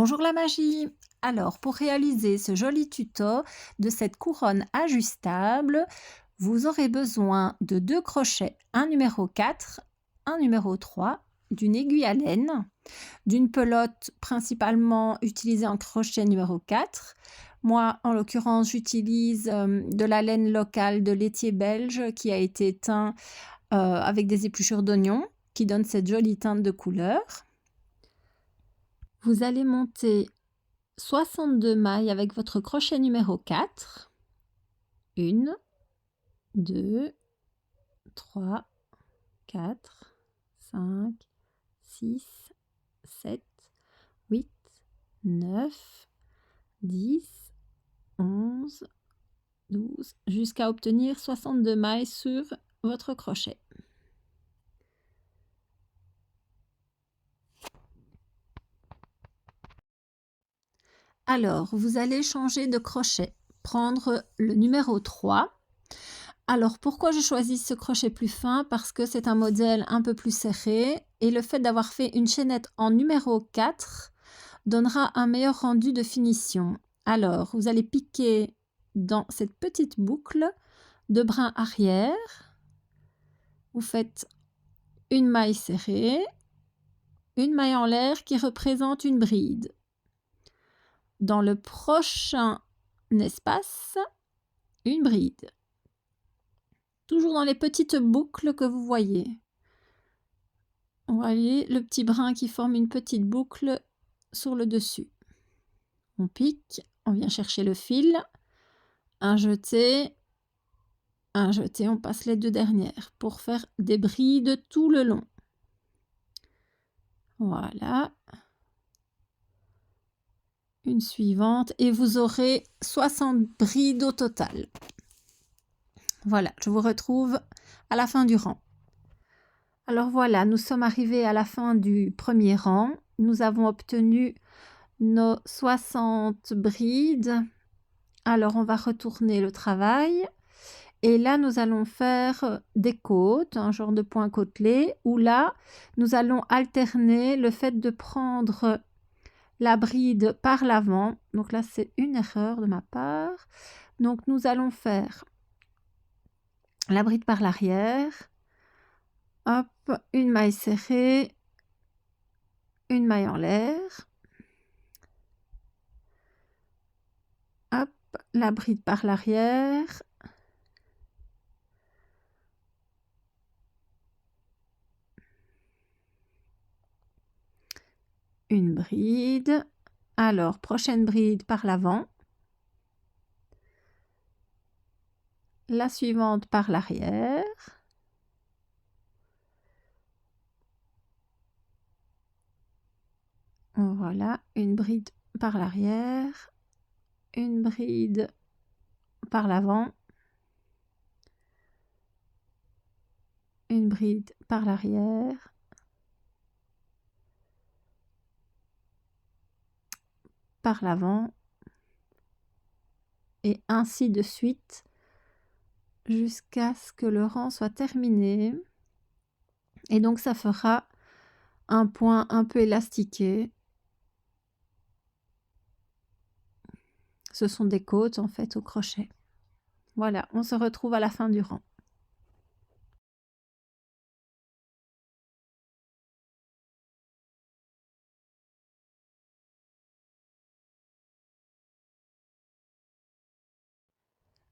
Bonjour la magie! Alors, pour réaliser ce joli tuto de cette couronne ajustable, vous aurez besoin de 2 crochets, un numéro 4, un numéro 3, d'une aiguille à laine, d'une pelote principalement utilisée en crochet numéro 4. Moi, en l'occurrence, j'utilise de la laine locale de laitier belge qui a été teint avec des épluchures d'oignons qui donnent cette jolie teinte de couleur. Vous allez monter 62 mailles avec votre crochet numéro 4. 1, 2, 3, 4, 5, 6, 7, 8, 9, 10, 11, 12, jusqu'à obtenir 62 mailles sur votre crochet. Alors, vous allez changer de crochet, prendre le numéro 3. Alors, pourquoi je choisis ce crochet plus fin? Parce que c'est un modèle un peu plus serré et le fait d'avoir fait une chaînette en numéro 4 donnera un meilleur rendu de finition. Alors, vous allez piquer dans cette petite boucle de brin arrière. Vous faites une maille serrée, une maille en l'air qui représente une bride. Dans le prochain espace, une bride. Toujours dans les petites boucles que vous voyez. Vous voyez le petit brin qui forme une petite boucle sur le dessus. On pique, on vient chercher le fil, un jeté, on passe les 2 dernières pour faire des brides tout le long. Voilà. Une suivante et vous aurez 60 brides au total. Voilà, je vous retrouve à la fin du rang. Alors voilà, nous sommes arrivés à la fin du premier rang. Nous avons obtenu nos 60 brides. Alors on va retourner le travail. Et là, nous allons faire des côtes, un genre de point côtelé, où là, nous allons alterner le fait de prendre la bride par l'avant. Donc là, c'est une erreur de ma part. Donc nous allons faire la bride par l'arrière. Hop, une maille serrée, une maille en l'air. Hop, la bride par l'arrière. Une bride. Alors, prochaine bride par l'avant. La suivante par l'arrière. Voilà, une bride par l'arrière, une bride par l'avant, une bride par l'arrière, par l'avant, et ainsi de suite jusqu'à ce que le rang soit terminé. Et donc ça fera un point un peu élastiqué. Ce sont des côtes en fait au crochet. Voilà, on se retrouve à la fin du rang.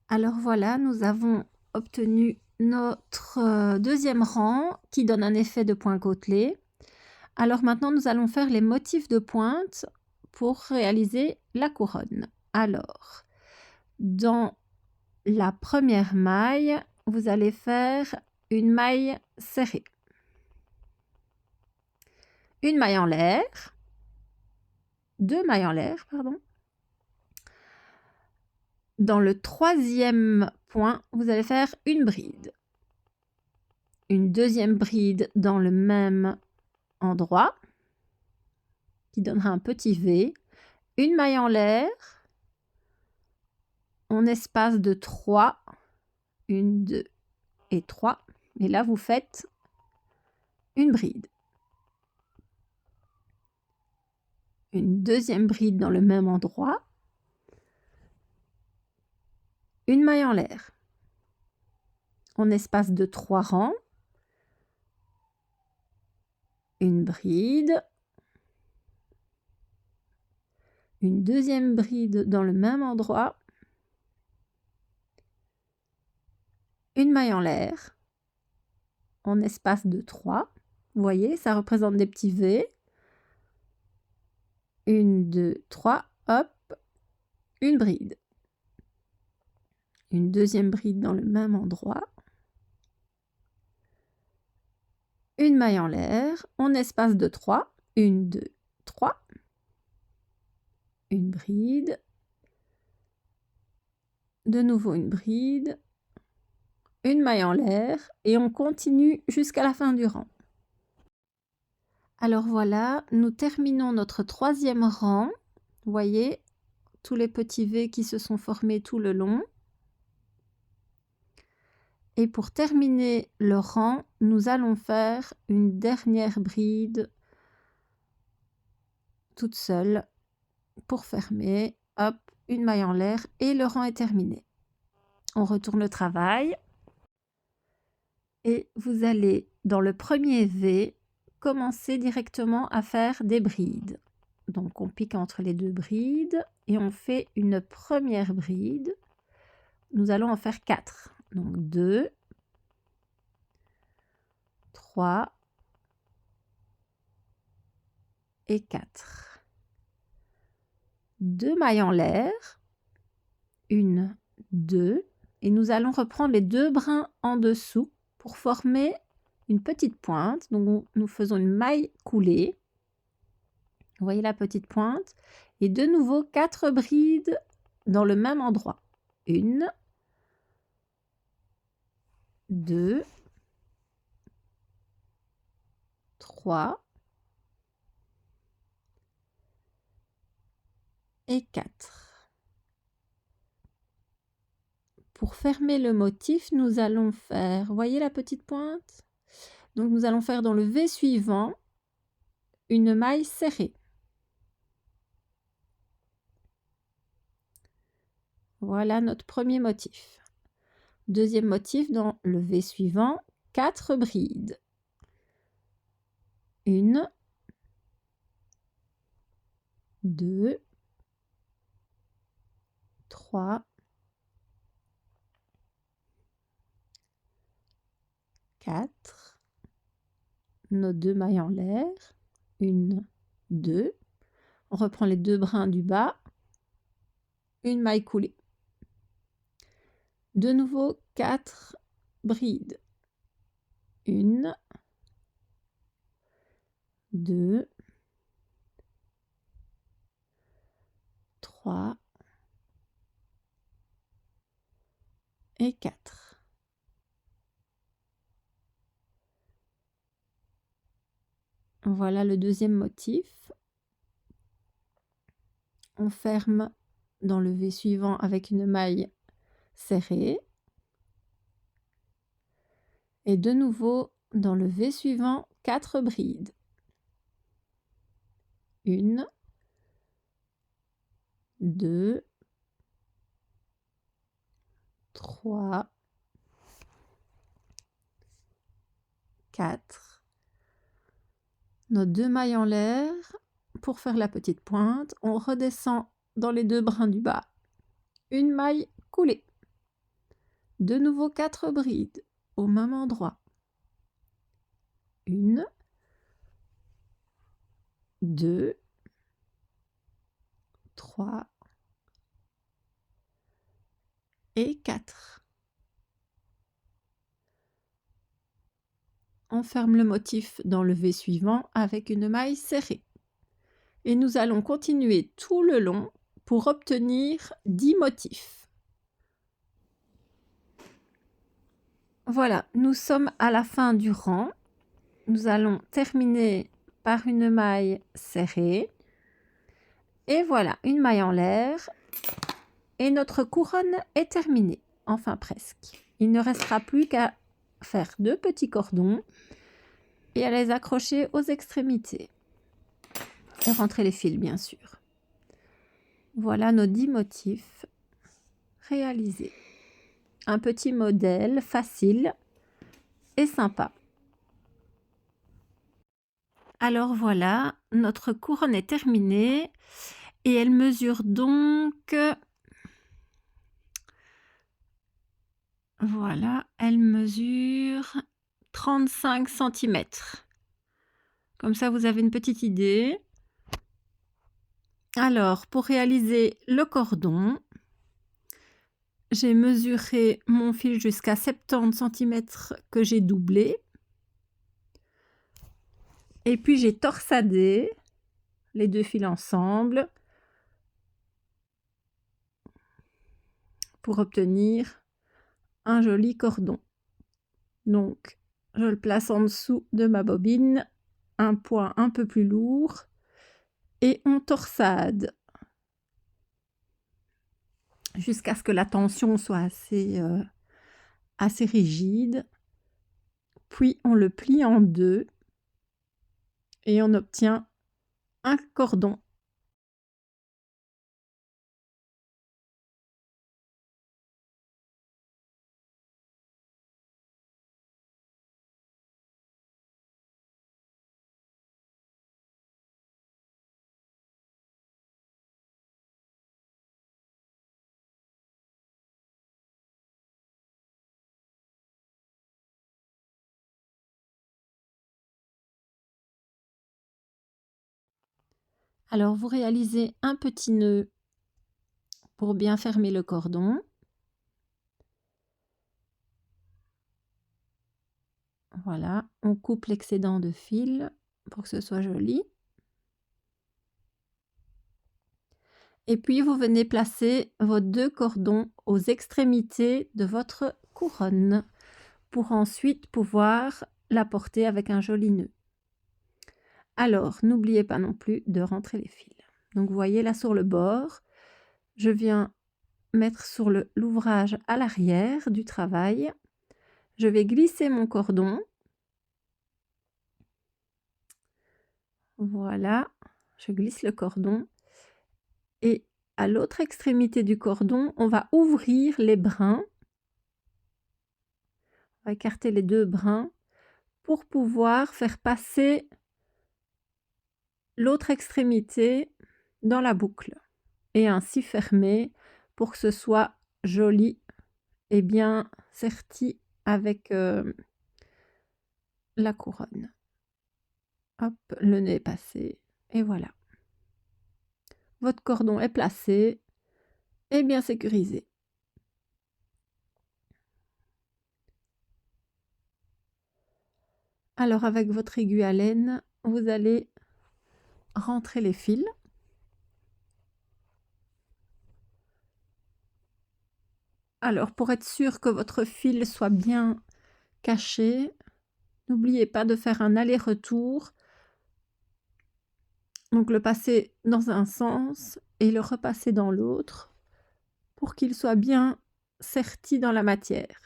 Alors voilà, nous avons obtenu notre deuxième rang qui donne un effet de point côtelé. Alors maintenant, nous allons faire les motifs de pointe pour réaliser la couronne. Alors, dans la première maille, vous allez faire une maille serrée. Une maille en l'air, 2 mailles en l'air, pardon. Dans le troisième point, vous allez faire une bride. Une deuxième bride dans le même endroit, qui donnera un petit V. Une maille en l'air, on espace de 3, 1, 2 et 3. Et là, vous faites une bride. une deuxième bride dans le même endroit, une maille en l'air. En espace de 3 rangs, une bride, une deuxième bride dans le même endroit, une maille en l'air, en espace de 3. Vous voyez, ça représente des petits V. 1, 2, 3, hop, une bride. Une deuxième bride dans le même endroit. Une maille en l'air, en espace de 3. 1, 2, 3. Une bride. De nouveau une bride. Une maille en l'air et on continue jusqu'à la fin du rang. Alors voilà, nous terminons notre 3e rang. Vous voyez, tous les petits V qui se sont formés tout le long. Et pour terminer le rang, nous allons faire une dernière bride toute seule pour fermer. Hop, une maille en l'air et le rang est terminé. On retourne le travail. Et vous allez, dans le premier V, commencer directement à faire des brides. Donc on pique entre les 2 brides et on fait une première bride. Nous allons en faire 4. Donc 2, 3 et 4. 2 mailles en l'air. 1, 2. Et nous allons reprendre les 2 brins en dessous pour former une petite pointe. Donc nous faisons une maille coulée. Vous voyez la petite pointe. Et de nouveau 4 brides dans le même endroit. 1, 2, 3 et 4. Pour fermer le motif, nous allons faire, voyez la petite pointe? Donc nous allons faire dans le V suivant une maille serrée. Voilà notre premier motif. Deuxième motif, dans le V suivant, 4 brides. 1, 2, 3, 4. Nos 2 mailles en l'air. 1, 2. On reprend les 2 brins du bas. Une maille coulée. De nouveau 4 brides. 1, 2, 3 et 4. Voilà le deuxième motif. On ferme dans le V suivant avec une maille serrée. Et de nouveau, dans le V suivant, 4 brides. 1, 2, 3, 4. Nos 2 mailles en l'air. Pour faire la petite pointe, on redescend dans les 2 brins du bas. Une maille coulée. De nouveau 4 brides au même endroit. 1, 2, 3 et 4. On ferme le motif dans le V suivant avec une maille serrée. Et nous allons continuer tout le long pour obtenir 10 motifs. Voilà, nous sommes à la fin du rang. Nous allons terminer par une maille serrée. Et voilà, une maille en l'air. Et notre couronne est terminée, enfin presque. Il ne restera plus qu'à faire 2 petits cordons et à les accrocher aux extrémités. et rentrer les fils bien sûr. Voilà nos 10 motifs réalisés. Un petit modèle facile et sympa. Alors voilà, notre couronne est terminée et elle mesure donc, voilà, elle mesure 35 cm. Comme ça, vous avez une petite idée. Alors, pour réaliser le cordon, j'ai mesuré mon fil jusqu'à 70 cm que j'ai doublé. Et puis, j'ai torsadé les 2 fils ensemble pour obtenir un joli cordon. Donc, je le place en dessous de ma bobine, un point un peu plus lourd, et on torsade jusqu'à ce que la tension soit assez rigide. Puis, on le plie en deux et on obtient un cordon. Alors, vous réalisez un petit nœud pour bien fermer le cordon. Voilà, on coupe l'excédent de fil pour que ce soit joli. Et puis, vous venez placer vos 2 cordons aux extrémités de votre couronne pour ensuite pouvoir la porter avec un joli nœud. Alors, n'oubliez pas non plus de rentrer les fils. Donc, vous voyez là sur le bord, je viens mettre sur l'ouvrage à l'arrière du travail. Je vais glisser mon cordon. Voilà, je glisse le cordon. Et à l'autre extrémité du cordon, on va ouvrir les brins. On va écarter les 2 brins pour pouvoir faire passer l'autre extrémité dans la boucle et ainsi fermer pour que ce soit joli et bien serti avec la couronne. Hop, le nœud est passé et voilà. Votre cordon est placé et bien sécurisé. Alors avec votre aiguille à laine, vous allez rentrer les fils. Alors pour être sûr que votre fil soit bien caché, n'oubliez pas de faire un aller-retour. Donc le passer dans un sens et le repasser dans l'autre pour qu'il soit bien serti dans la matière.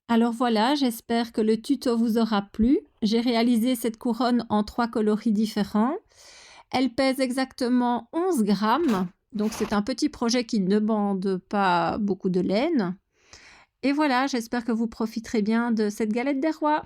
Alors voilà, j'espère que le tuto vous aura plu. J'ai réalisé cette couronne en 3 coloris différents. Elle pèse exactement 11 grammes, donc c'est un petit projet qui ne demande pas beaucoup de laine. Et voilà, j'espère que vous profiterez bien de cette galette des rois.